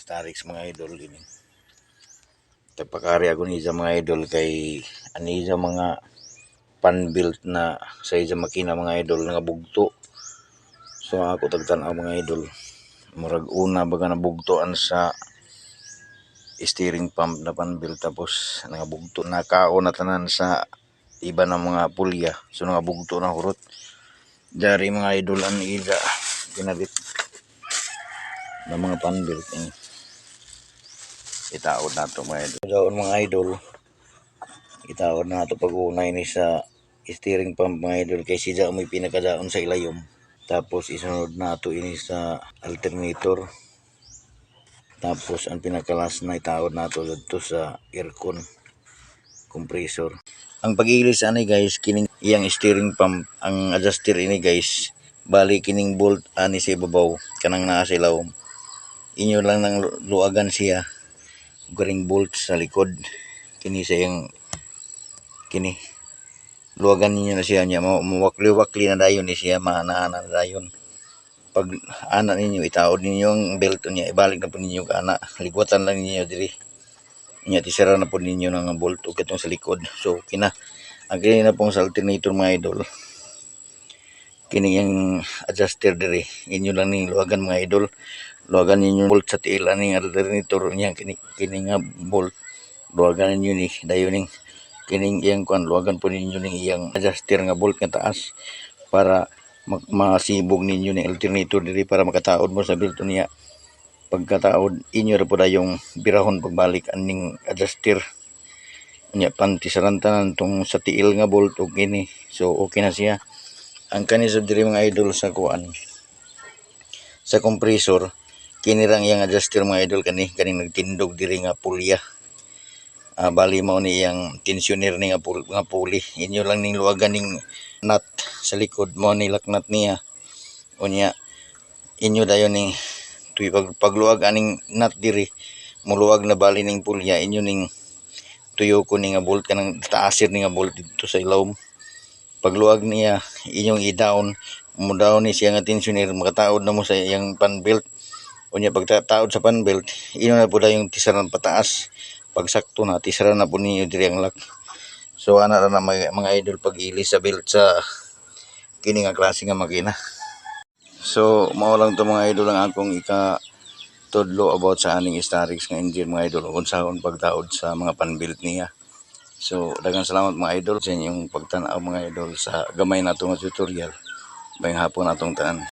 Starix mga idol ini. Tagpakari ako ni sa mga idol kay ani sa mga pan-built na sa isa makina mga idol nga bugto. So ako tagtanaw mga idol. Murag una baga nabugtoan sa steering pump na pan-built tapos nangabugto na kaon na tanan sa iba na mga pulya. So nangabugto na hurot. Dari mga idol ang ida ginabit ng mga pan-built ini. Itaod na ito mga idol. Daon mga idol. Itaod na ito pag-unay ni sa steering pump mga idol kay siya may pinakadaon sa ilayom. Tapos isunod na ito ini sa alternator. Tapos ang pinakalas na itaod na ito dito sa aircon compressor. Ang pag-ilis ani guys kining iyang steering pump ang adjuster ini guys. Bali kining bolt ani sa ibabaw kanang naa sa ilawom. Inyo lang nang luagan siya garing bolt sa likod kini sa iyang kini luagan ninyo na siya niya mawakli-wakli na dayon ni siya maana na dayon. Pag ana ninyo itaod ninyo ang belt niya ibalik na po ninyo kana ligwatan lang ninyo diri nya tisara na po ninyo ng bolt ug katong sa likod. So kina ang kini na pong sa alternator mga idol kini yung adjuster diri inyo lang ning luagan mga idol. Luagan ninyo bolt sa tiil aning alternator niya kini nga bolt luagan ninyo ni dayon ning kining iyang kuan luagan po ninyo ning iyang adjuster nga bolt nga taas para masibog ninyo ni alternator diri para makataod mo sa belt niya. Pagkataod inyo ra po dayong birahon pagbalik aning adjuster nya pantisaran tanan tong sa tiil nga bolt og kini. So okay na siya. Ang kani sa diri mga idol sa kuan sa compressor kini rang iyang adjuster mga idol kaning nagtindog diri nga pulya. Bali mao ni iyang tensioner ni nga puli. Inyo lang ning luwagan ning nut sa likod mo ni laknat niya. Unya inyo dayon ning pagluwag aning nut diri muluwag na bali ning pulya inyo ning tuyo ko ni nga bolt kanang taasir ni nga bolt dito sa ilawom. Pagluwag niya inyong i-down mo down ni siya nga tensioner makataod na mo sa iyang pan belt. Unya pagtaod sa pan belt inyo na pud yung tisaran pataas. Pagsakto na tisara na po ninyo diri ang lock. So ana ra na mga idol pag-ilis sa belt sa kini nga klase nga makina. So mao lang to mga idol ang akong tudlo about sa aning Starix nga engine mga idol kung saan pagtaod sa mga pan-built niya. So daghang salamat mga idol sa inyong pagtan-aw mga idol sa gamay natong tutorial. Bayang hapon natong tanan.